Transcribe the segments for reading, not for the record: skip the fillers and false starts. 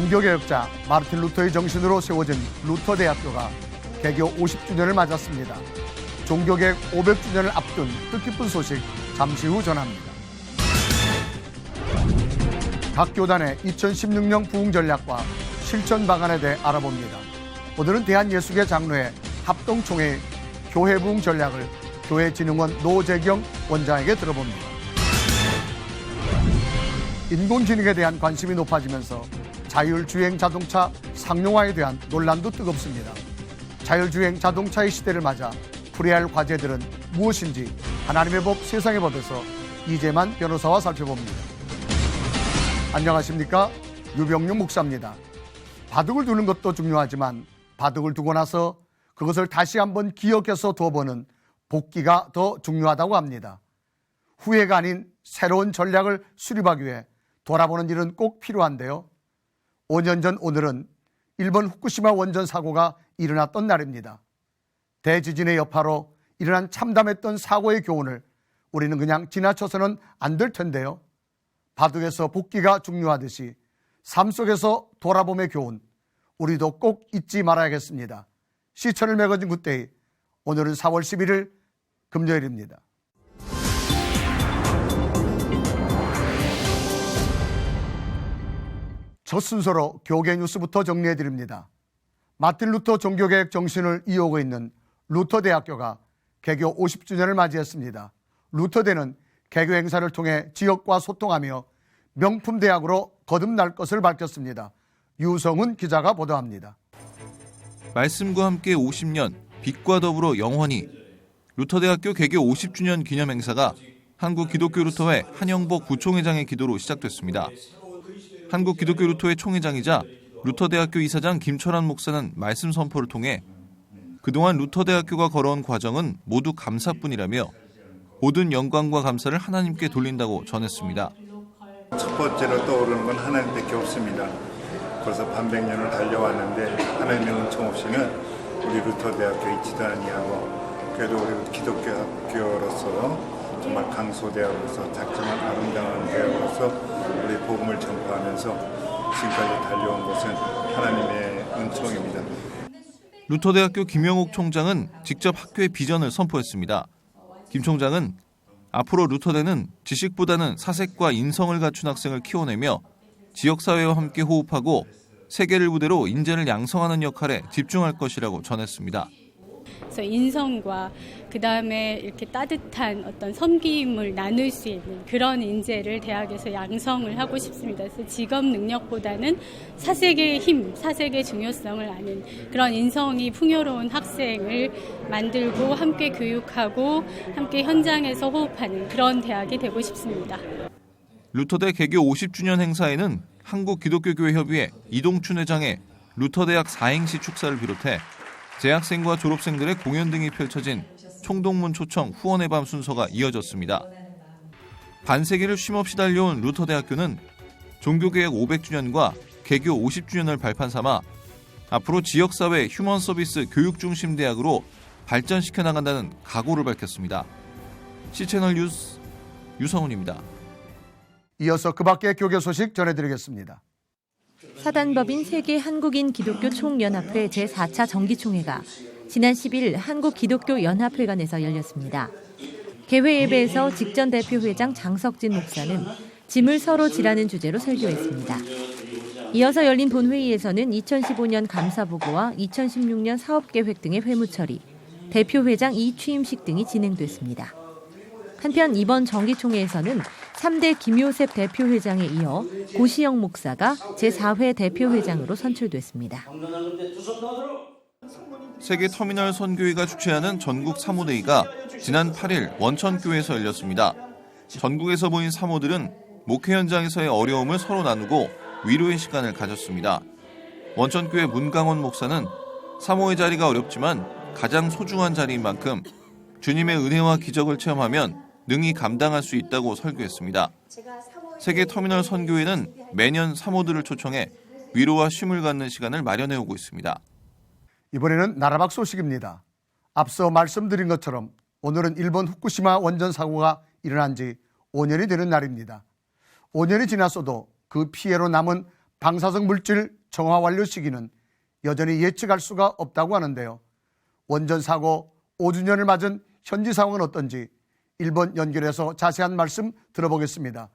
종교개혁자 마르틴 루터의 정신으로 세워진 루터대학교가 개교 50주년을 맞았습니다. 종교개혁 500주년을 앞둔 뜻깊은 소식 잠시 후 전합니다. 각 교단의 2016년 부흥 전략과 실천 방안에 대해 알아봅니다. 오늘은 대한예수계 장로회 합동총회의 교회 부흥 전략을 교회진흥원 노재경 원장에게 들어봅니다. 인공지능에 대한 관심이 높아지면서 자율주행 자동차 상용화에 대한 논란도 뜨겁습니다. 자율주행 자동차의 시대를 맞아 풀어야 할 과제들은 무엇인지 하나님의 법 세상의 법에서 이재만 변호사와 살펴봅니다. 안녕하십니까? 유병윤 목사입니다. 바둑을 두는 것도 중요하지만 바둑을 두고 나서 그것을 다시 한번 기억해서 둬보는 복기가 더 중요하다고 합니다. 후회가 아닌 새로운 전략을 수립하기 위해 돌아보는 일은 꼭 필요한데요. 5년 전 오늘은 일본 후쿠시마 원전 사고가 일어났던 날입니다. 대지진의 여파로 일어난 참담했던 사고의 교훈을 우리는 그냥 지나쳐서는 안 될 텐데요. 바둑에서 복기가 중요하듯이 삶 속에서 돌아봄의 교훈, 우리도 꼭 잊지 말아야겠습니다. 시천을 매거진 굿데이, 오늘은 4월 11일 금요일입니다. 첫 순서로 교계 뉴스부터 정리해드립니다. 마틴 루터 종교개혁 정신을 이어오고 있는 루터대학교가 개교 50주년을 맞이했습니다. 루터대는 개교 행사를 통해 지역과 소통하며 명품대학으로 거듭날 것을 밝혔습니다. 유성훈 기자가 보도합니다. 말씀과 함께 50년, 빛과 더불어 영원히 루터대학교 개교 50주년 기념 행사가 한국기독교루터회 한영복 부총회장의 기도로 시작됐습니다. 한국기독교루터회 총회장이자 루터대학교 이사장 김철환 목사는 말씀 선포를 통해 그동안 루터대학교가 걸어온 과정은 모두 감사뿐이라며 모든 영광과 감사를 하나님께 돌린다고 전했습니다. 첫 번째로 떠오르는 건 하나님밖에 없습니다. 벌써 반백년을 달려왔는데 하나님의 은총 없이는 우리 루터대학교 있지도 아니하고 그래도 우리 기독교 학교로서 정말 강소대학으로서 작지만 아름다운 대학으로서 우리 복음을 전파하면서 지금까지 달려온 것은 하나님의 은총입니다. 루터대학교 김영옥 총장은 직접 학교의 비전을 선포했습니다. 김 총장은 앞으로 루터대는 지식보다는 사색과 인성을 갖춘 학생을 키워내며 지역사회와 함께 호흡하고 세계를 무대로 인재를 양성하는 역할에 집중할 것이라고 전했습니다. 그래서 인성과 그다음에 이렇게 따뜻한 어떤 섬김을 나눌 수 있는 그런 인재를 대학에서 양성을 하고 싶습니다. 그래서 직업 능력보다는 사색의 힘, 사색의 중요성을 아는 그런 인성이 풍요로운 학생을 만들고 함께 교육하고 함께 현장에서 호흡하는 그런 대학이 되고 싶습니다. 루터대 개교 50주년 행사에는 한국기독교교회협의회 이동춘 회장의 루터대학 4행시 축사를 비롯해 재학생과 졸업생들의 공연 등이 펼쳐진 총동문 초청 후원의 밤 순서가 이어졌습니다. 반세기를 쉼없이 달려온 루터대학교는 종교개혁 500주년과 개교 50주년을 발판 삼아 앞으로 지역사회 휴먼 서비스 교육 중심 대학으로 발전시켜 나간다는 각오를 밝혔습니다. C채널 뉴스 유성훈입니다. 이어서 그 밖의 교계 소식 전해드리겠습니다. 사단법인 세계 한국인 기독교 총연합회 제4차 정기총회가 지난 10일 한국기독교연합회관에서 열렸습니다. 개회 예배에서 직전 대표회장 장석진 목사는 짐을 서로 지라는 주제로 설교했습니다. 이어서 열린 본회의에서는 2015년 감사보고와 2016년 사업계획 등의 회무처리, 대표회장 이취임식 등이 진행됐습니다. 한편 이번 정기총회에서는 3대 김요셉 대표회장에 이어 고시영 목사가 제4회 대표회장으로 선출됐습니다. 세계터미널 선교회가 주최하는 전국 사모데이가 지난 8일 원천교회에서 열렸습니다. 전국에서 모인 사모들은 목회 현장에서의 어려움을 서로 나누고 위로의 시간을 가졌습니다. 원천교회 문강원 목사는 사모의 자리가 어렵지만 가장 소중한 자리인 만큼 주님의 은혜와 기적을 체험하면 능히 감당할 수 있다고 설교했습니다. 세계터미널 선교회는 매년 사모들을 초청해 위로와 쉼을 갖는 시간을 마련해오고 있습니다. 이번에는 나라밖 소식입니다. 앞서 말씀드린 것처럼 오늘은 일본 후쿠시마 원전 사고가 일어난 지 5년이 되는 날입니다. 5년이 지났어도 그 피해로 남은 방사성 물질 정화 완료 시기는 여전히 예측할 수가 없다고 하는데요. 원전 사고 5주년을 맞은 현지 상황은 어떤지 1번 연결해서 자세한 말씀 들어보겠습니다.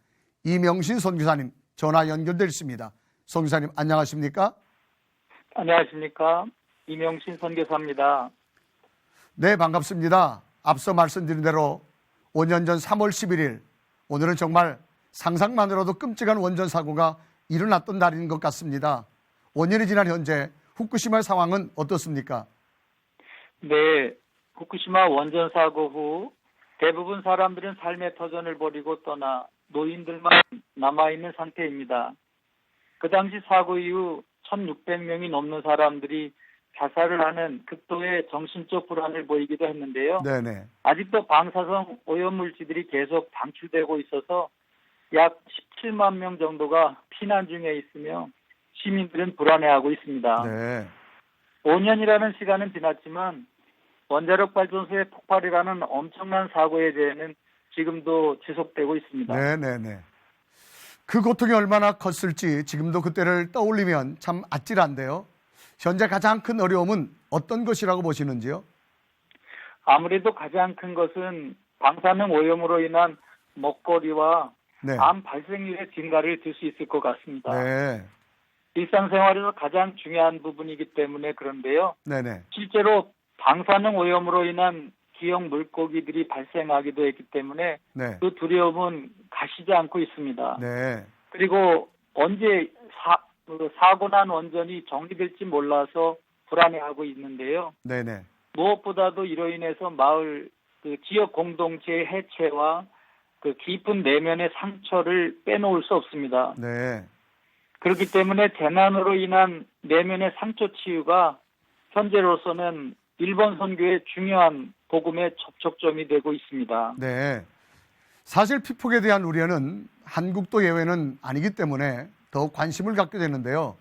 이명신 선교사님 전화 연결되어 있습니다. 선교사님 안녕하십니까? 안녕하십니까. 이명신 선교사입니다. 네, 반갑습니다. 앞서 말씀드린 대로 5년 전 3월 11일 오늘은 정말 상상만으로도 끔찍한 원전 사고가 일어났던 날인 것 같습니다. 5년이 지난 현재 후쿠시마 상황은 어떻습니까? 네, 후쿠시마 원전 사고 후 대부분 사람들은 삶의 터전을 버리고 떠나 노인들만 남아있는 상태입니다. 그 당시 사고 이후 1,600명이 넘는 사람들이 자살을 하는 극도의 정신적 불안을 보이기도 했는데요. 네네. 아직도 방사성 오염물질들이 계속 방출되고 있어서 약 17만 명 정도가 피난 중에 있으며 시민들은 불안해하고 있습니다. 네. 5년이라는 시간은 지났지만 원자력 발전소의 폭발이라는 엄청난 사고에 대해는 지금도 지속되고 있습니다. 네네네. 그 고통이 얼마나 컸을지 지금도 그때를 떠올리면 참 아찔한데요. 현재 가장 큰 어려움은 어떤 것이라고 보시는지요? 아무래도 가장 큰 것은 방사능 오염으로 인한 먹거리와 네. 암 발생률의 증가를 들 수 있을 것 같습니다. 네. 일상생활에서 가장 중요한 부분이기 때문에 그런데요. 네네. 실제로 방사능 오염으로 인한 기형 물고기들이 발생하기도 했기 때문에 네. 그 두려움은 가시지 않고 있습니다. 네. 그리고 언제 사고 난 원전이 정리될지 몰라서 불안해하고 있는데요. 네네. 무엇보다도 이로 인해서 마을 지역 공동체의 해체와 깊은 내면의 상처를 빼놓을 수 없습니다. 네. 그렇기 때문에 재난으로 인한 내면의 상처 치유가 현재로서는 일본 선교의 중요한 복음의 접촉점이 되고 있습니다. 네. 사실 피폭에 대한 우려는 한국도 예외는 아니기 때문에 더욱 관심을 갖게 되는데요.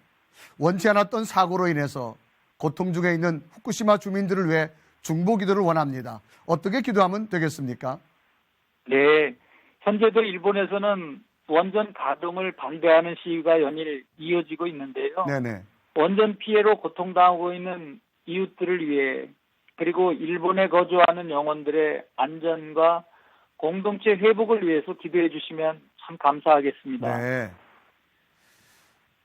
원치 않았던 사고로 인해서 고통 중에 있는 후쿠시마 주민들을 위해 중보 기도를 원합니다. 어떻게 기도하면 되겠습니까? 네. 현재도 일본에서는 원전 가동을 반대하는 시위가 연일 이어지고 있는데요. 네네. 원전 피해로 고통당하고 있는 이웃들을 위해 그리고 일본에 거주하는 영혼들의 안전과 공동체 회복을 위해서 기도해 주시면 참 감사하겠습니다. 네.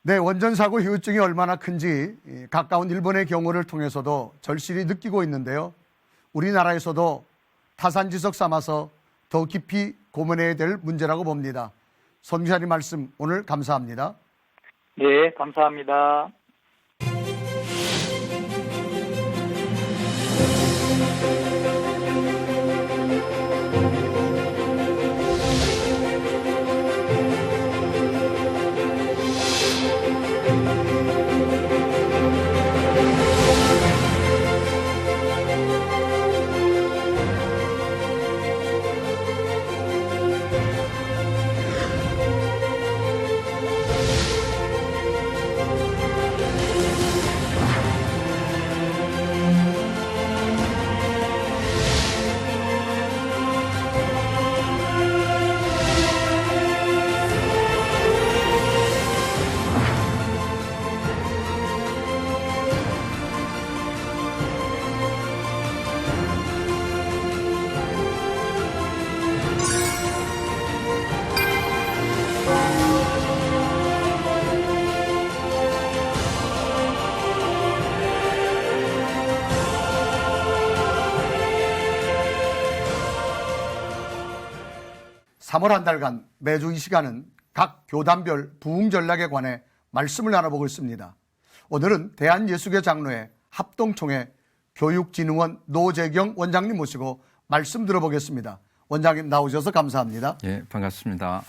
네, 원전 사고 후유증이 얼마나 큰지 가까운 일본의 경우를 통해서도 절실히 느끼고 있는데요. 우리나라에서도 타산지석 삼아서 더 깊이 고민해야 될 문제라고 봅니다. 선교사님 말씀 오늘 감사합니다. 네, 감사합니다. 삼 월 한 달간 매주 이 시간은 각 교단별 부흥 전략에 관해 말씀을 나눠보고 있습니다. 오늘은 대한예수교 장로회 합동총회 교육진흥원 노재경 원장님 모시고 말씀 들어보겠습니다. 원장님 나오셔서 감사합니다. 예, 반갑습니다.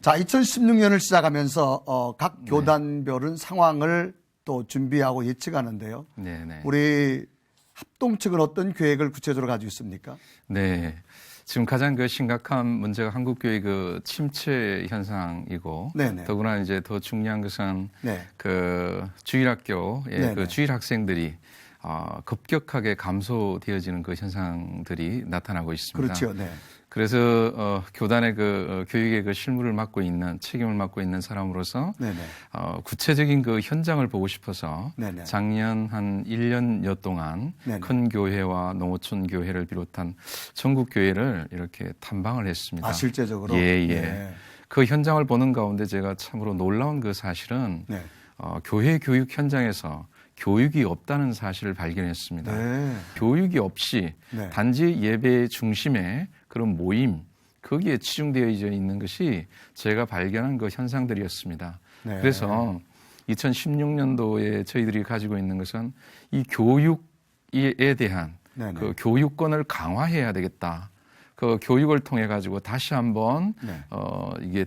자, 2016년을 시작하면서 각 교단별은 상황을 또 준비하고 예측하는데요. 네네. 우리 합동 측은 어떤 계획을 구체적으로 가지고 있습니까? 네. 지금 가장 심각한 문제가 한국 교회 침체 현상이고, 네네. 더구나 이제 더 중요한 것은 네. 주일학교의 네네. 주일 학생들이 급격하게 감소되어지는 그 현상들이 나타나고 있습니다. 그렇죠. 네. 그래서 교단의 그 교육의 그 실무를 맡고 있는 책임을 맡고 있는 사람으로서 네네. 구체적인 그 현장을 보고 싶어서 네네. 작년 한 1년여 동안 네네. 큰 교회와 농어촌 교회를 비롯한 전국 교회를 이렇게 탐방을 했습니다. 아, 실제적으로? 예. 네. 그 현장을 보는 가운데 제가 참으로 놀라운 그 사실은 네. 교회 교육 현장에서 교육이 없다는 사실을 발견했습니다. 네. 교육이 없이 네. 단지 예배 중심의 그런 모임, 거기에 치중되어 있는 것이 제가 발견한 그 현상들이었습니다. 네. 그래서 2016년도에 저희들이 가지고 있는 것은 이 교육에 대한 네네. 그 교육권을 강화해야 되겠다. 그 교육을 통해 가지고 다시 한번 네. 이게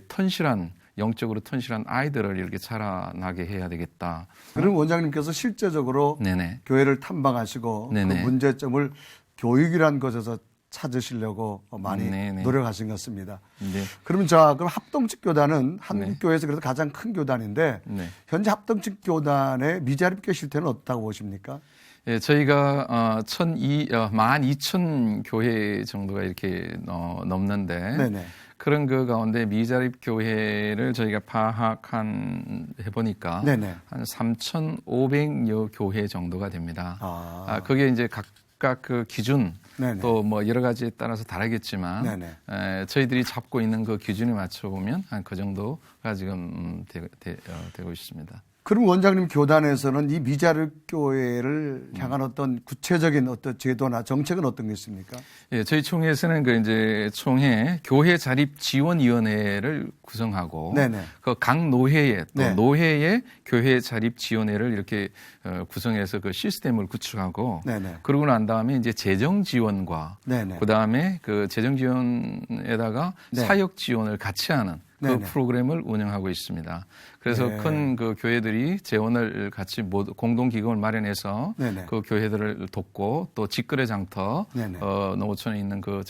영적으로 튼실한 아이들을 이렇게 자라나게 해야 되겠다. 그럼 원장님께서 실제적으로 네네. 교회를 탐방하시고 네네. 그 문제점을 교육이라는 것에서 찾으시려고 많이 네네. 노력하신 것 같습니다. 네. 그럼 합동측 교단은 한국교회에서 그래도 가장 큰 교단인데 네. 현재 합동측 교단의 미자립교 실태는 어떻다고 보십니까? 예, 저희가 12,000 교회 정도가 이렇게 넘는데 네네. 그런 그 가운데 미자립 교회를 저희가 해보니까 네네. 한 3,500여 교회 정도가 됩니다. 그게 이제 각각 그 기준 네네. 또 뭐 여러 가지에 따라서 다르겠지만 네네. 저희들이 잡고 있는 그 기준에 맞춰 보면 한 그 정도가 지금 되고 있습니다. 그럼 원장님 교단에서는 이 미자립 교회를 향한 어떤 구체적인 어떤 제도나 정책은 어떤 게 있습니까? 예, 저희 총회에서는 그 이제 총회 교회 자립 지원위원회를 구성하고 네네. 그 각 노회에 또 네. 노회에 교회 자립 지원회를 이렇게 구성해서 그 시스템을 구축하고 네네. 그러고 난 다음에 이제 재정 지원과 네네. 그 다음에 그 재정 지원에다가 네. 사역 지원을 같이 하는 그 네네. 프로그램을 운영하고 있습니다. 그래서 네. 큰 그 교회들이 재원을 같이 모두 공동 기금을 마련해서 네네. 그 교회들을 돕고 또 직거래 장터 네네. 농어촌에 있는 그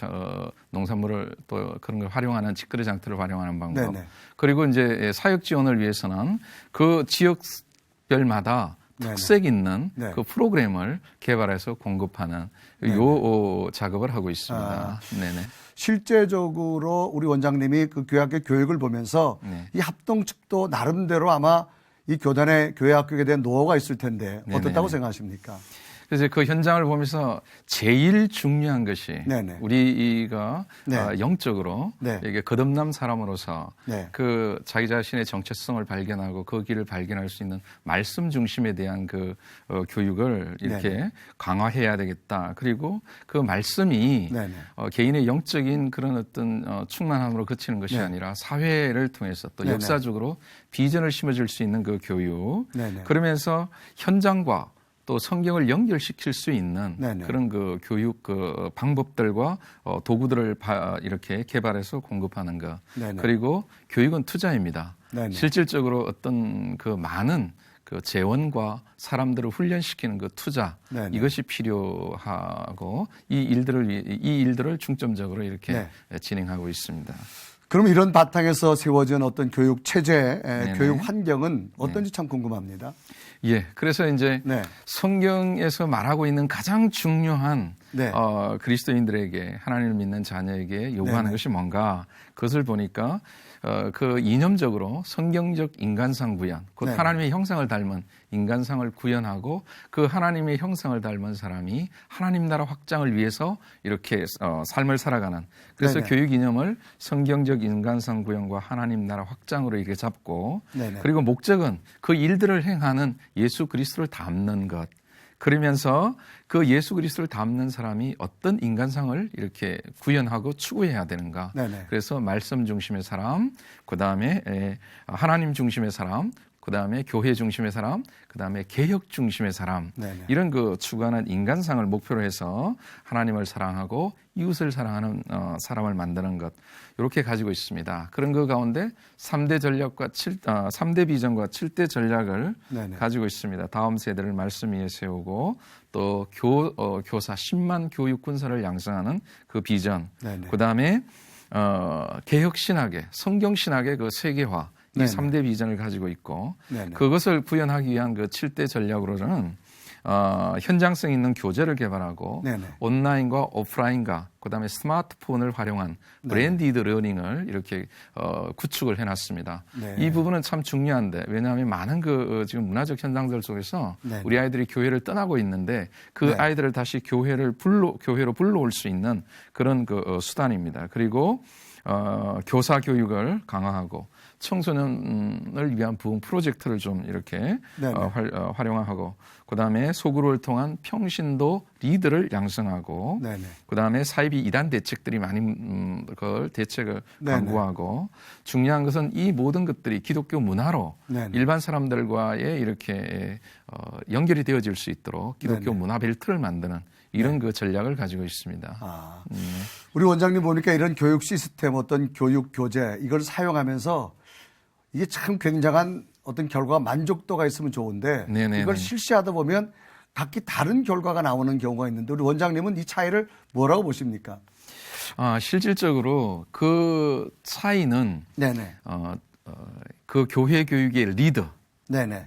농산물을 또 그런 걸 활용하는 직거래 장터를 활용하는 방법. 네네. 그리고 이제 사역 지원을 위해서는 그 지역별마다 네네. 특색 있는 네. 그 프로그램을 개발해서 공급하는 요 작업을 하고 있습니다. 네네. 실제적으로 우리 원장님이 그 교회학교 교육을 보면서 네. 이 합동측도 나름대로 아마 이 교회 학교에 대한 노하우가 있을 텐데 어떻다고 네네. 생각하십니까? 그래서 그 현장을 보면서 제일 중요한 것이 네네. 우리가 네. 영적으로 네. 이게 거듭남 사람으로서 네. 그 자기 자신의 정체성을 발견하고 그 길을 발견할 수 있는 말씀 중심에 대한 그 교육을 이렇게 네네. 강화해야 되겠다. 그리고 그 말씀이 네네. 개인의 영적인 그런 어떤 충만함으로 그치는 것이 네. 아니라 사회를 통해서 또 네네. 역사적으로 비전을 심어줄 수 있는 그 교육. 네네. 그러면서 현장과 또 성경을 연결시킬 수 있는 네네. 그런 그 교육 그 방법들과 도구들을 이렇게 개발해서 공급하는 것. 네네. 그리고 교육은 투자입니다. 네네. 실질적으로 어떤 그 많은 그 재원과 사람들을 훈련시키는 그 투자 네네. 이것이 필요하고 이 일들을 중점적으로 이렇게 네. 진행하고 있습니다. 그럼 이런 바탕에서 세워진 어떤 교육 체제, 네네. 교육 환경은 어떤지 참 궁금합니다. 예, 그래서 이제 네. 성경에서 말하고 있는 가장 중요한 네. 그리스도인들에게 하나님을 믿는 자녀에게 요구하는 네네. 것이 뭔가 그것을 보니까 그 이념적으로 성경적 인간상 구현, 곧 네네. 하나님의 형상을 닮은 인간상을 구현하고 그 하나님의 형상을 닮은 사람이 하나님 나라 확장을 위해서 이렇게 삶을 살아가는 그래서 네네. 교육 이념을 성경적 인간상 구현과 하나님 나라 확장으로 이렇게 잡고 네네. 그리고 목적은 그 일들을 행하는 예수 그리스도를 닮는 것. 그러면서 그 예수 그리스도를 닮는 사람이 어떤 인간상을 이렇게 구현하고 추구해야 되는가. 네네. 그래서 말씀 중심의 사람, 그 다음에 하나님 중심의 사람, 그 다음에 교회 중심의 사람, 그 다음에 개혁 중심의 사람. 네네. 이런 그 추구하는 인간상을 목표로 해서 하나님을 사랑하고 이웃을 사랑하는 사람을 만드는 것. 이렇게 가지고 있습니다. 그런 그 가운데 3대 전략과 3대 비전과 7대 전략을 네네. 가지고 있습니다. 다음 세대를 말씀 위에 세우고 또 교사 10만 교육 군사를 양성하는 그 비전. 네네. 그 다음에 개혁 신학의 성경 신학의 그 세계화 이 네네. 3대 비전을 가지고 있고 네네. 그것을 구현하기 위한 그 7대 전략으로는 현장성 있는 교재를 개발하고 네네. 온라인과 오프라인과 그다음에 스마트폰을 활용한 브랜디드 러닝을 이렇게 구축을 해놨습니다. 네. 이 부분은 참 중요한데 왜냐하면 많은 지금 문화적 현상들 속에서 네네. 우리 아이들이 교회를 떠나고 있는데 그 네. 아이들을 다시 교회로 불러올 수 있는 그런 수단입니다. 그리고 교사 교육을 강화하고 청소년을 위한 부흥 프로젝트를 좀 이렇게 네네. 활용하고 그다음에 소그룹을 통한 평신도 리더를 양성하고 네네. 그다음에 사이비 이단 대책들이 많이 그걸 대책을 네네. 강구하고 중요한 것은 이 모든 것들이 기독교 문화로 네네. 일반 사람들과의 이렇게 연결이 되어질 수 있도록 기독교 네네. 문화 벨트를 만드는 이런 그 전략을 가지고 있습니다. 아, 우리 원장님 보니까 이런 교육 시스템, 어떤 교육 교재 이걸 사용하면서 이게 참 굉장한 어떤 결과가 만족도가 있으면 좋은데 네네네. 이걸 실시하다 보면 각기 다른 결과가 나오는 경우가 있는데 우리 원장님은 이 차이를 뭐라고 보십니까? 실질적으로 그 차이는 네네. 그 교회 교육의 리더, 네네.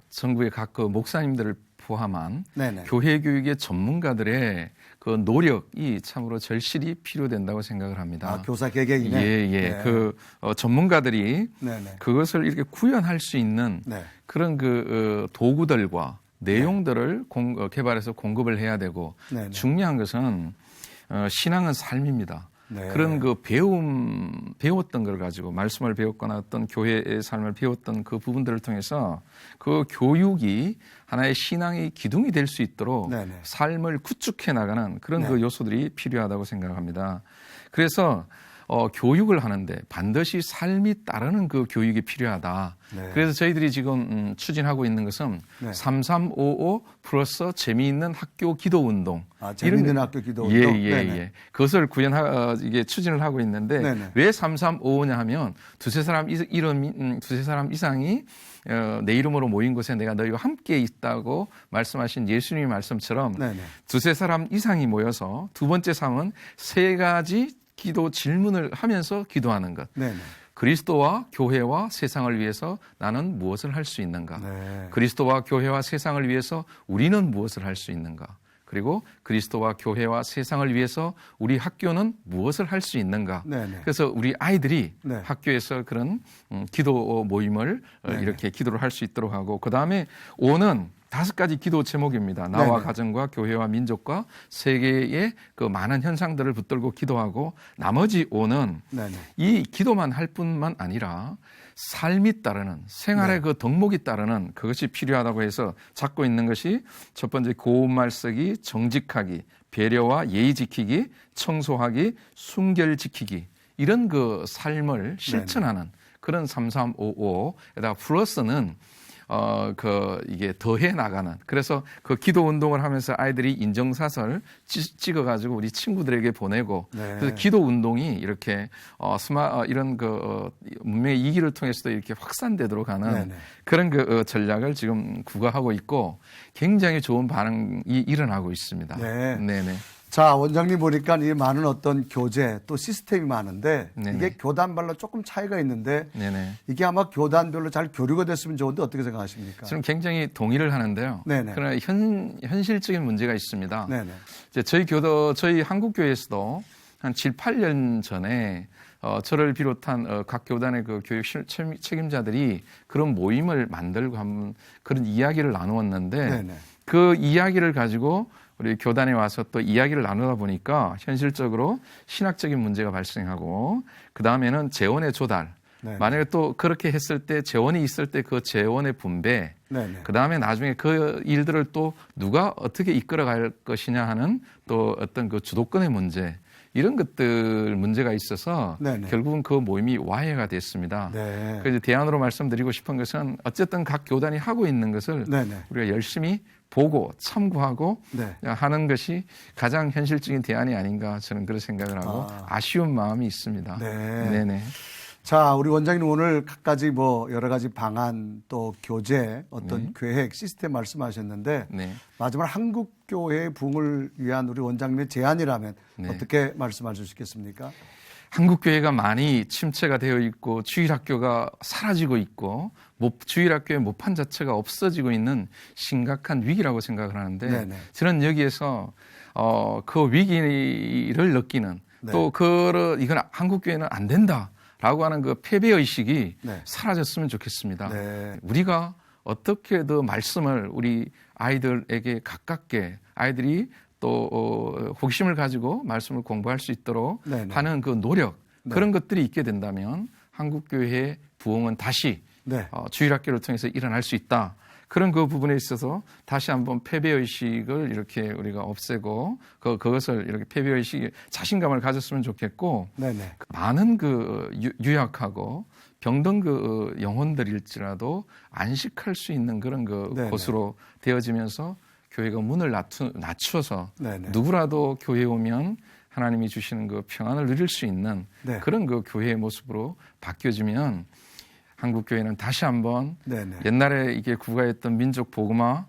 전국의 각 그 목사님들을 포함한 네네. 교회 교육의 전문가들의 그 노력이 참으로 절실히 필요된다고 생각을 합니다. 교사 개개인의. 예. 네. 그 전문가들이 네네. 그것을 이렇게 구현할 수 있는 네. 그런 그 도구들과 내용들을 개발해서 공급을 해야 되고 네네. 중요한 것은 신앙은 삶입니다. 네. 그런 그 배웠던 걸 가지고 말씀을 배웠거나 어떤 교회의 삶을 배웠던 그 부분들을 통해서 그 교육이 하나의 신앙의 기둥이 될 수 있도록 네네. 삶을 구축해 나가는 그런 네. 그 요소들이 필요하다고 생각합니다. 그래서 교육을 하는데 반드시 삶이 따르는 그 교육이 필요하다. 네. 그래서 저희들이 지금 추진하고 있는 것은 네. 3355 플러스 재미있는 학교 기도 운동. 재미있는 학교 기도 운동. 네네. 그것을 이게 추진을 하고 있는데 네네. 왜 3355냐 하면 두세 사람 이상이 내 이름으로 모인 곳에 내가 너희와 함께 있다고 말씀하신 예수님의 말씀처럼 네네. 두세 사람 이상이 모여서 두 번째 삶은 세 가지 기도 질문을 하면서 기도하는 것. 네네. 그리스도와 교회와 세상을 위해서 나는 무엇을 할 수 있는가? 네. 그리스도와 교회와 세상을 위해서 우리는 무엇을 할 수 있는가? 그리고 그리스도와 교회와 세상을 위해서 우리 학교는 무엇을 할 수 있는가? 네네. 그래서 우리 아이들이 네. 학교에서 그런 기도 모임을 네네. 이렇게 기도를 할 수 있도록 하고 그다음에 오는 5가지 기도 제목입니다. 나와 네네. 가정과 교회와 민족과 세계의 그 많은 현상들을 붙들고 기도하고 나머지 5는 네네. 이 기도만 할 뿐만 아니라 삶이 따르는 생활의 네. 그 덕목이 따르는 그것이 필요하다고 해서 찾고 있는 것이 첫 번째 고운말 쓰기, 정직하기, 배려와 예의 지키기, 청소하기, 순결 지키기 이런 그 삶을 실천하는 그런 3355에다가 플러스는 이게 더해 나가는. 그래서 그 기도 운동을 하면서 아이들이 인정사설 찍어가지고 우리 친구들에게 보내고. 네. 그래서 기도 운동이 이렇게 이런 문명의 이기를 통해서도 이렇게 확산되도록 하는 네네. 그런 그 전략을 지금 구가하고 있고 굉장히 좋은 반응이 일어나고 있습니다. 네. 네네. 자, 원장님 보니까 이 많은 어떤 교재 또 시스템이 많은데 네네. 이게 교단별로 조금 차이가 있는데 네네. 이게 아마 교단별로 잘 교류가 됐으면 좋은데 어떻게 생각하십니까? 저는 굉장히 동의를 하는데요. 네네. 그러나 현실적인 문제가 있습니다. 네네. 이제 저희 한국교회에서도 한 7, 8년 전에 저를 비롯한 각 교단의 그 교육 책임자들이 그런 모임을 만들고 한번 그런 이야기를 나누었는데 네네. 그 이야기를 가지고 우리 교단에 와서 또 이야기를 나누다 보니까 현실적으로 신학적인 문제가 발생하고 그 다음에는 재원의 조달. 네네. 만약에 또 그렇게 했을 때 재원이 있을 때 그 재원의 분배. 네네. 그 다음에 나중에 그 일들을 또 누가 어떻게 이끌어갈 것이냐 하는 또 어떤 그 주도권의 문제. 이런 것들 문제가 있어서 네네. 결국은 그 모임이 와해가 됐습니다. 네. 그래서 대안으로 말씀드리고 싶은 것은 어쨌든 각 교단이 하고 있는 것을 네네. 우리가 열심히 보고 참고하고 네. 하는 것이 가장 현실적인 대안이 아닌가 저는 그런 생각을 하고 아쉬운 마음이 있습니다. 네. 네네. 자, 우리 원장님 오늘 각가지 여러 가지 방안 또 교재 어떤 계획 시스템 말씀하셨는데 네. 마지막 한국교회의 부흥을 위한 우리 원장님의 제안이라면 네. 어떻게 말씀하실 수 있겠습니까? 한국교회가 많이 침체가 되어 있고 주일학교가 사라지고 있고 주일학교의 모판 자체가 없어지고 있는 심각한 위기라고 생각을 하는데 네네. 저는 여기에서 그 위기를 느끼는 네. 또 이건 한국교회는 안 된다라고 하는 그 패배의식이 네. 사라졌으면 좋겠습니다. 네. 우리가 어떻게 더 말씀을 우리 아이들에게 가깝게 아이들이 또 호기심을 가지고 말씀을 공부할 수 있도록 네네. 하는 그 노력 네. 그런 것들이 있게 된다면 한국교회의 부흥은 다시 네. 주일학교를 통해서 일어날 수 있다. 그런 그 부분에 있어서 다시 한번 패배의식을 이렇게 우리가 없애고 그것을 이렇게 패배의식 자신감을 가졌으면 좋겠고 네네. 많은 그 유약하고 병든 그 영혼들일지라도 안식할 수 있는 그런 그 네네. 곳으로 되어지면서 교회가 문을 낮춰서 네네. 누구라도 교회에 오면 하나님이 주시는 그 평안을 누릴 수 있는 네. 그런 그 교회의 모습으로 바뀌어지면 한국 교회는 다시 한번 네네. 옛날에 이게 구가했던 민족 복음화,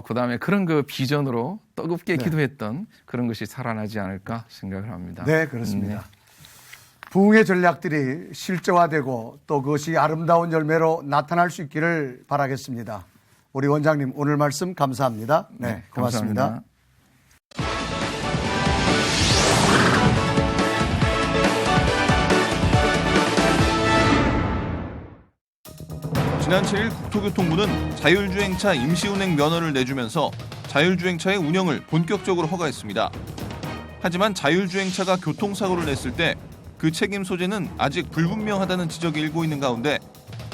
그다음에 그런 그 비전으로 뜨겁게 네. 기도했던 그런 것이 살아나지 않을까 생각을 합니다. 네, 그렇습니다. 부흥의 전략들이 실제화되고 또 그것이 아름다운 열매로 나타날 수 있기를 바라겠습니다. 우리 원장님 오늘 말씀 감사합니다. 네, 고맙습니다. 감사합니다. 지난 7일 국토교통부는 자율주행차 임시운행 면허를 내주면서 자율주행차의 운영을 본격적으로 허가했습니다. 하지만 자율주행차가 교통사고를 냈을 때 그 책임 소재는 아직 불분명하다는 지적이 일고 있는 가운데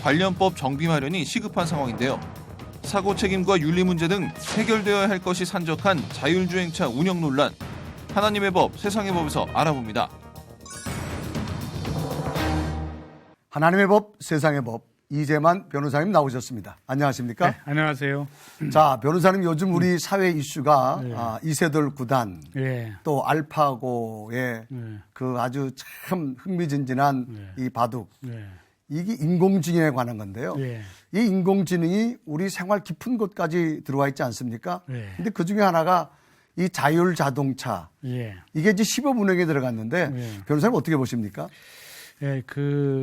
관련법 정비 마련이 시급한 상황인데요. 사고 책임과 윤리 문제 등 해결되어야 할 것이 산적한 자율주행차 운영 논란. 하나님의 법, 세상의 법에서 알아봅니다. 하나님의 법, 세상의 법, 이재만 변호사님 나오셨습니다. 안녕하십니까? 네, 안녕하세요. 자, 변호사님 요즘 우리 사회 이슈가 네. 이세돌 구단, 예. 또 알파고의 네. 그 아주 참 흥미진진한 네. 이 바둑. 네. 이게 인공지능에 관한 건데요. 예. 이 인공지능이 우리 생활 깊은 곳까지 들어와 있지 않습니까? 네. 근데 그 중에 하나가 이 자율 자동차. 예. 이게 이제 시범 운행에 들어갔는데 네. 변호사님 어떻게 보십니까? 예,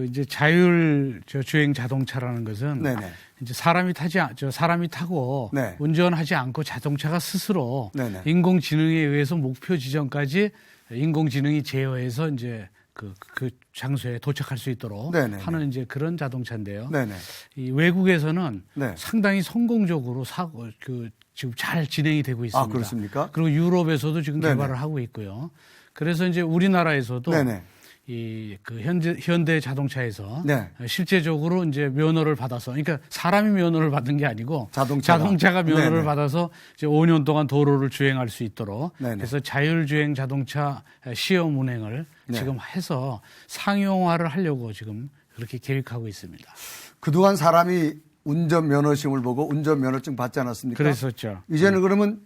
이제 자율 주행 자동차라는 것은 네네. 이제 사람이 타고 네. 운전하지 않고 자동차가 스스로 네네. 인공지능에 의해서 목표 지점까지 인공지능이 제어해서 이제 그 장소에 도착할 수 있도록 네네네. 하는 이제 그런 자동차인데요. 네네. 이 외국에서는 네. 상당히 성공적으로 지금 잘 진행이 되고 있습니다. 아, 그렇습니까? 그리고 유럽에서도 지금 네네. 개발을 하고 있고요. 그래서 이제 우리나라에서도 네네. 현대 자동차에서 네. 실제적으로 이제 면허를 받아서, 그러니까 사람이 면허를 받은 게 아니고 자동차가 면허를 네네. 받아서 이제 5년 동안 도로를 주행할 수 있도록 네네. 그래서 자율주행 자동차 시험 운행을 네. 지금 해서 상용화를 하려고 지금 그렇게 계획하고 있습니다. 그동안 사람이 운전면허 시험을 보고 운전면허증 받지 않았습니까? 그랬었죠. 이제는 그러면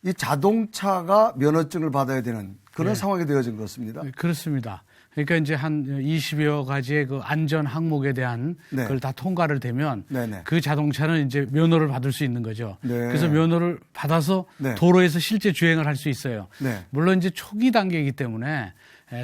이 자동차가 면허증을 받아야 되는 그런 네. 상황이 되어진 것입니다. 그렇습니다. 그러니까 이제 한 20여 가지의 그 안전 항목에 대한 네. 그걸 다 통과를 되면 네네. 그 자동차는 이제 면허를 받을 수 있는 거죠. 네. 그래서 면허를 받아서 네. 도로에서 실제 주행을 할 수 있어요. 네. 물론 이제 초기 단계이기 때문에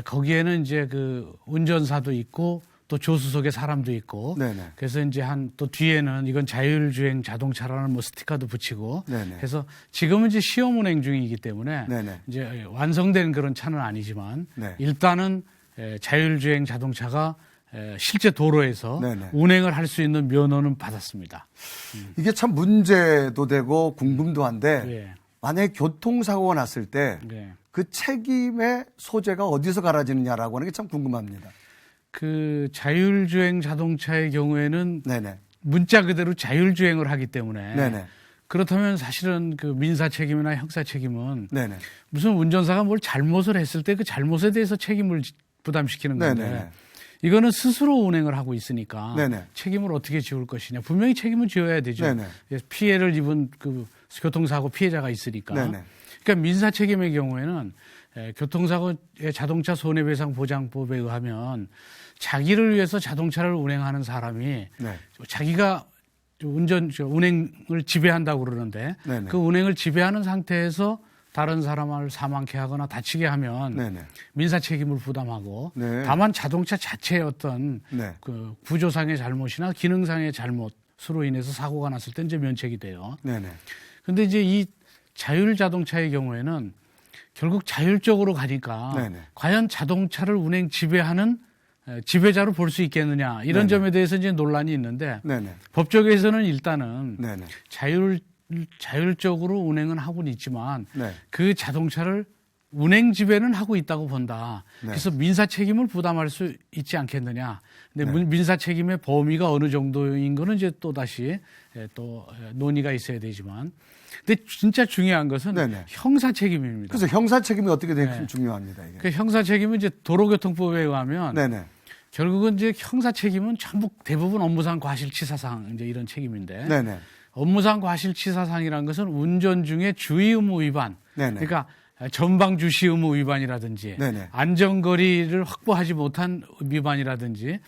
거기에는 이제 그 운전사도 있고 또 조수석에 사람도 있고 네네. 그래서 이제 또 뒤에는 이건 자율주행 자동차라는 뭐 스티커도 붙이고 네네. 그래서 지금은 이제 시험 운행 중이기 때문에 네네. 이제 완성된 그런 차는 아니지만 네. 일단은 자율주행 자동차가 실제 도로에서 네네. 운행을 할 수 있는 면허는 받았습니다. 이게 참 문제도 되고 궁금도 한데 예. 만약에 교통사고가 났을 때 그 네. 책임의 소재가 어디서 갈아지느냐라고 하는 게 참 궁금합니다. 그 자율주행 자동차의 경우에는 네네. 문자 그대로 자율주행을 하기 때문에 네네. 그렇다면 사실은 그 민사 책임이나 형사 책임은 네네. 무슨 운전사가 뭘 잘못을 했을 때 그 잘못에 대해서 책임을 부담시키는 건데 네네. 이거는 스스로 운행을 하고 있으니까 네네. 책임을 어떻게 지울 것이냐. 분명히 책임은 지어야 되죠. 네네. 피해를 입은 그 교통사고 피해자가 있으니까. 네네. 그러니까 민사 책임의 경우에는 교통사고의 자동차 손해배상 보장법에 의하면 자기를 위해서 자동차를 운행하는 사람이 네. 자기가 운행을 지배한다고 그러는데 네네. 그 운행을 지배하는 상태에서 다른 사람을 사망케 하거나 다치게 하면 네네. 민사 책임을 부담하고 네. 다만 자동차 자체의 어떤 네. 그 구조상의 잘못이나 기능상의 잘못으로 인해서 사고가 났을 때 이제 면책이 돼요. 네네. 근데 이제 이 자율 자동차의 경우에는 결국 자율적으로 가니까 네네. 과연 자동차를 운행 지배하는 지배자로 볼 수 있겠느냐 이런 네네. 점에 대해서 이제 논란이 있는데 네네. 법조계에서는 일단은 네네. 자율적으로 운행은 하고는 있지만 네. 그 자동차를 운행 지배는 하고 있다고 본다. 네. 그래서 민사 책임을 부담할 수 있지 않겠느냐. 근데 네. 민사 책임의 범위가 어느 정도인 거는 이제 또 다시 또 논의가 있어야 되지만, 근데 진짜 중요한 것은 네네. 형사 책임입니다. 그래서 형사 책임이 어떻게 되는지 네. 중요합니다. 이게. 그 형사 책임은 이제 도로교통법에 의하면 네네. 결국은 이제 형사 책임은 전부 대부분 업무상 과실치사상 이제 이런 책임인데. 네네. 업무상 과실치사상이라는 것은 운전 중에 주의 의무 위반, 네네. 그러니까 전방 주시 의무 위반이라든지 네네. 안전거리를 확보하지 못한 위반이라든지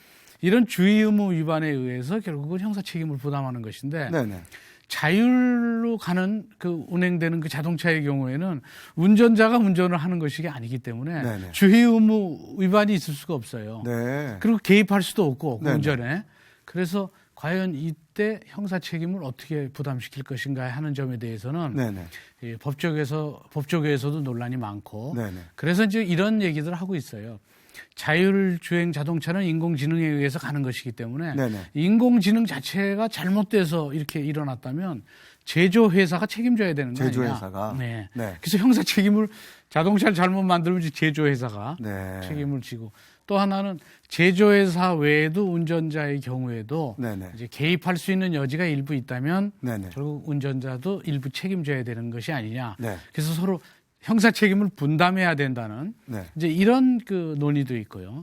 이런 주의 의무 위반에 의해서 결국은 형사 책임을 부담하는 것인데 네네. 자율로 가는 그 운행되는 그 자동차의 경우에는 운전자가 운전을 하는 것이 아니기 때문에 네네. 주의 의무 위반이 있을 수가 없어요. 네. 그리고 개입할 수도 없고 그 네네. 운전에. 그래서 과연 이때 형사 책임을 어떻게 부담시킬 것인가 하는 점에 대해서는 네네. 이 법조계에서도 논란이 많고 네네. 그래서 이제 이런 얘기들을 하고 있어요. 자율주행 자동차는 인공지능에 의해서 가는 것이기 때문에 네네. 인공지능 자체가 잘못돼서 이렇게 일어났다면 제조회사가 책임져야 되는 거 아니냐. 제조회사가. 네. 네. 그래서 형사 책임을 자동차를 잘못 만들면 이제 제조회사가 네. 책임을 지고 또 하나는 제조회사 외에도 운전자의 경우에도 네네. 이제 개입할 수 있는 여지가 일부 있다면 네네. 결국 운전자도 일부 책임져야 되는 것이 아니냐. 네. 그래서 서로 형사 책임을 분담해야 된다는 네. 이제 이런 그 논의도 있고요.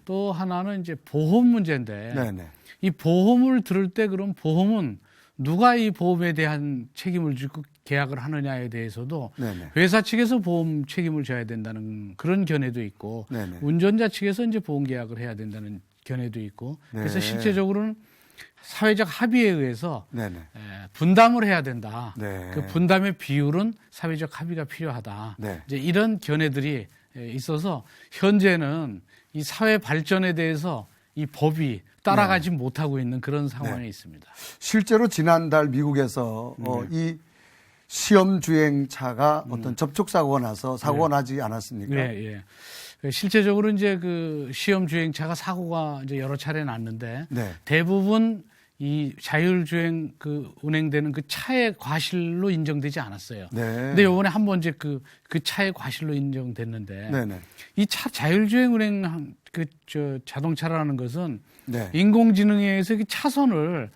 또 하나는 이제 보험 문제인데 네네. 이 보험을 들을 때 그럼 보험은 누가 이 보험에 대한 책임을 지고 계약을 하느냐에 대해서도 네네. 회사 측에서 보험 책임을 져야 된다는 그런 견해도 있고 네네. 운전자 측에서 이제 보험 계약을 해야 된다는 견해도 있고 그래서 네. 실제적으로는 사회적 합의에 의해서 네네. 분담을 해야 된다. 네. 그 분담의 비율은 사회적 합의가 필요하다. 네. 이제 이런 견해들이 있어서 현재는 이 사회 발전에 대해서 이 법이 따라가지 못하고 있는 그런 상황에 네. 있습니다. 실제로 지난달 미국에서 이 시험 주행차가 어떤 접촉사고가 나서 사고가 나지 않았습니까? 예, 예. 실제적으로 이제 그 시험 주행차가 사고가 이제 여러 차례 났는데 네. 대부분 이 자율주행 그 운행되는 그 차의 과실로 인정되지 않았어요. 네. 근데 요번에 한 번 이제 그 차의 과실로 인정됐는데 네네. 이 자율주행 운행 자동차라는 것은 네. 인공지능에 의해서 그 차선을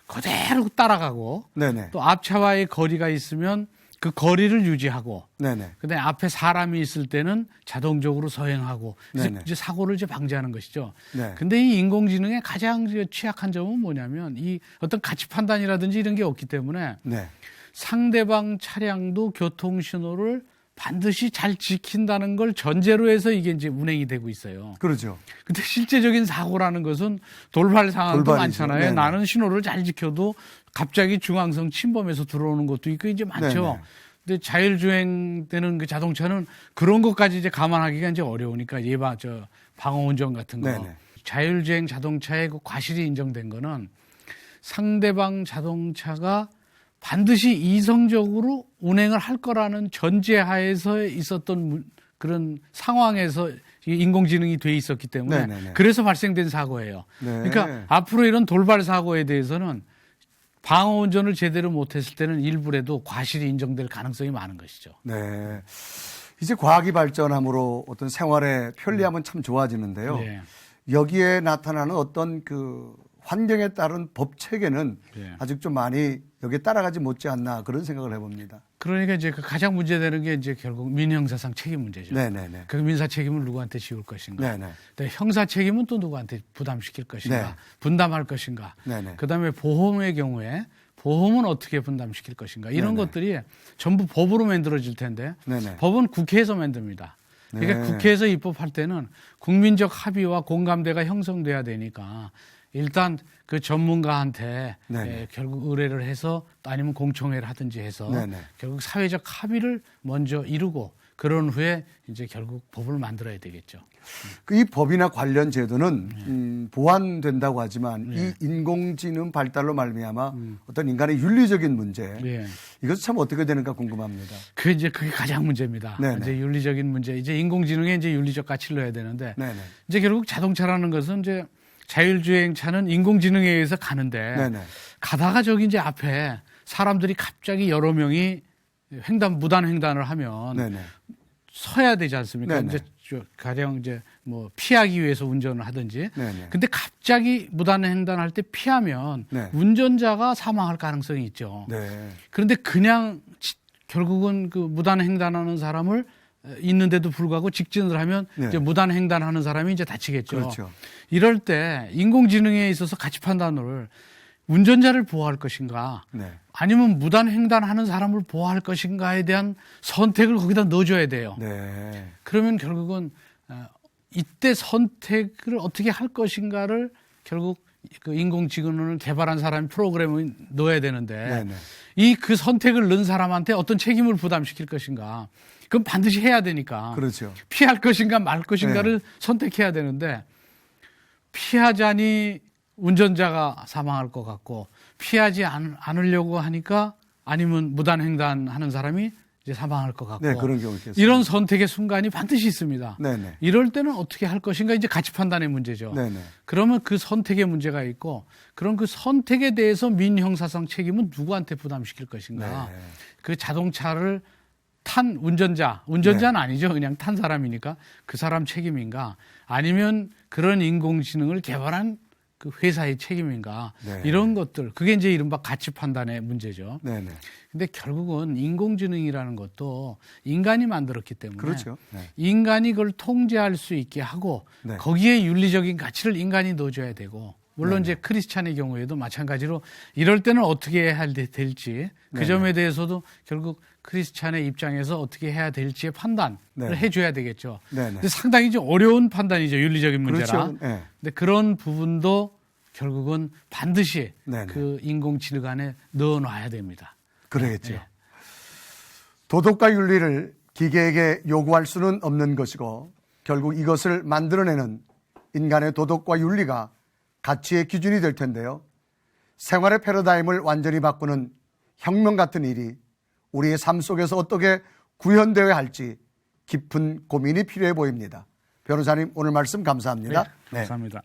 그대로 따라가고 네네. 또 앞차와의 거리가 있으면 그 거리를 유지하고 네네. 그다음에 앞에 사람이 있을 때는 자동적으로 서행하고 그래서 네네. 이제 사고를 이제 방지하는 것이죠. 네. 근데 이 인공지능의 가장 취약한 점은 뭐냐면 이 어떤 가치 판단이라든지 이런 게 없기 때문에 네. 상대방 차량도 교통 신호를 반드시 잘 지킨다는 걸 전제로 해서 이게 이제 운행이 되고 있어요. 그렇죠. 근데 실제적인 사고라는 것은 돌발 상황도 돌발이죠. 많잖아요. 네네. 나는 신호를 잘 지켜도 갑자기 중앙선 침범해서 들어오는 것도 있고 이제 많죠. 네네. 근데 자율주행되는 그 자동차는 그런 것까지 이제 감안하기가 이제 어려우니까 방어 운전 같은 거. 네네. 자율주행 자동차의 그 과실이 인정된 거는 상대방 자동차가 반드시 이성적으로 운행을 할 거라는 전제하에서 있었던 그런 상황에서 인공지능이 돼 있었기 때문에 네네네. 그래서 발생된 사고예요. 네. 그러니까 앞으로 이런 돌발 사고에 대해서는 방어 운전을 제대로 못했을 때는 일부라도 과실이 인정될 가능성이 많은 것이죠. 네. 이제 과학이 발전함으로 어떤 생활의 편리함은 참 좋아지는데요. 네. 여기에 나타나는 어떤 그 환경에 따른 법 체계는 네. 아직 좀 많이 여기에 따라가지 못지 않나 그런 생각을 해봅니다. 그러니까 이제 그 가장 문제되는 게 이제 결국 민형사상 책임 문제죠. 네네네. 그 민사 책임을 누구한테 지울 것인가. 네네. 네, 형사 책임은 또 누구한테 부담시킬 것인가. 네. 분담할 것인가. 네네. 그다음에 보험의 경우에 보험은 어떻게 분담시킬 것인가. 이런 네네. 것들이 전부 법으로 만들어질 텐데 네네. 법은 국회에서 만듭니다. 그러니까 네. 국회에서 입법할 때는 국민적 합의와 공감대가 형성돼야 되니까 일단 그 전문가한테 네네. 결국 의뢰를 해서 또 아니면 공청회를 하든지 해서 네네. 결국 사회적 합의를 먼저 이루고 그런 후에 이제 결국 법을 만들어야 되겠죠. 이 법이나 관련 제도는 보완된다고 하지만 이 인공지능 발달로 말미암아 어떤 인간의 윤리적인 문제 예. 이것이 참 어떻게 되는가 궁금합니다. 그게 가장 문제입니다. 네네. 이제 윤리적인 문제, 이제 인공지능에 이제 윤리적 가치를 넣어야 되는데 네네. 이제 결국 자동차라는 것은 이제 자율주행차는 인공지능에 의해서 가는데 네네. 가다가 저기 이제 앞에 사람들이 갑자기 여러 명이 무단 횡단을 하면 네네. 서야 되지 않습니까? 네네. 이제 가령 이제 뭐 피하기 위해서 운전을 하든지. 네네. 근데 갑자기 무단 횡단할 때 피하면 네. 운전자가 사망할 가능성이 있죠. 네. 그런데 그냥 결국은 그 무단 횡단하는 사람을 있는데도 불구하고 직진을 하면 네. 이제 무단 횡단하는 사람이 이제 다치겠죠. 그렇죠. 이럴 때 인공지능에 있어서 가치 판단을 운전자를 보호할 것인가 네. 아니면 무단 횡단하는 사람을 보호할 것인가에 대한 선택을 거기다 넣어줘야 돼요. 네. 그러면 결국은 이때 선택을 어떻게 할 것인가를 결국 그 인공지능을 개발한 사람이 프로그램을 넣어야 되는데 네네. 그 선택을 넣은 사람한테 어떤 책임을 부담시킬 것인가 그건 반드시 해야 되니까 그렇죠. 피할 것인가 말 것인가를 네. 선택해야 되는데 피하자니 운전자가 사망할 것 같고 피하지 않으려고 하니까 아니면 무단 횡단하는 사람이 이제 사망할 것 같고 네, 그런 경우 있겠습니다. 이런 선택의 순간이 반드시 있습니다. 네네. 이럴 때는 어떻게 할 것인가 이제 가치 판단의 문제죠. 네네. 그러면 그 선택의 문제가 있고 그럼 그 선택에 대해서 민형사상 책임은 누구한테 부담시킬 것인가. 네. 그 자동차를 탄 운전자는 아니죠. 그냥 탄 사람이니까 그 사람 책임인가 아니면 그런 인공지능을 개발한 그 회사의 책임인가 네. 이런 것들 그게 이제 이른바 가치 판단의 문제죠. 네네. 근데 결국은 인공지능이라는 것도 인간이 만들었기 때문에 그렇죠. 네. 인간이 그걸 통제할 수 있게 하고 네. 거기에 윤리적인 가치를 인간이 넣어줘야 되고 물론 네네. 이제 크리스찬의 경우에도 마찬가지로 이럴 때는 어떻게 해야 될지 그 네네. 점에 대해서도 결국 크리스찬의 입장에서 어떻게 해야 될지의 판단을 네네. 해줘야 되겠죠. 네네. 근데 상당히 좀 어려운 판단이죠. 윤리적인 문제라. 그렇죠. 네. 근데 그런 부분도 결국은 반드시 네네. 그 인공지능 안에 넣어놔야 됩니다. 그러겠죠. 네. 도덕과 윤리를 기계에게 요구할 수는 없는 것이고 결국 이것을 만들어내는 인간의 도덕과 윤리가 가치의 기준이 될 텐데요. 생활의 패러다임을 완전히 바꾸는 혁명 같은 일이 우리의 삶 속에서 어떻게 구현되어야 할지 깊은 고민이 필요해 보입니다. 변호사님 오늘 말씀 감사합니다. 네, 감사합니다.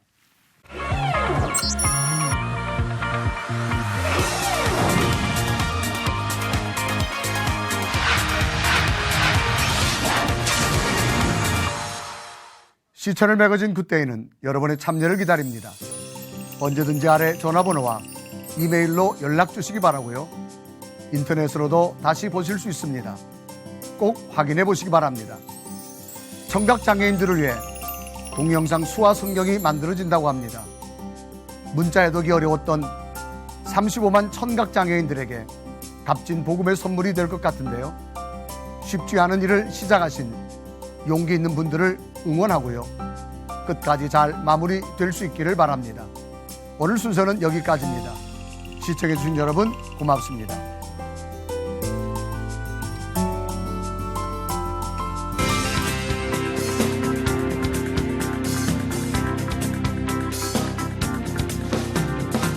시천을 매거진 그때에는 여러분의 참여를 기다립니다. 언제든지 아래 전화번호와 이메일로 연락 주시기 바라고요. 인터넷으로도 다시 보실 수 있습니다. 꼭 확인해 보시기 바랍니다. 청각장애인들을 위해 동영상 수화 성경이 만들어진다고 합니다. 문자 해독이 어려웠던 35만 청각장애인들에게 값진 복음의 선물이 될 것 같은데요. 쉽지 않은 일을 시작하신 용기 있는 분들을 응원하고요. 끝까지 잘 마무리될 수 있기를 바랍니다. 오늘 순서는 여기까지입니다. 시청해주신 여러분 고맙습니다.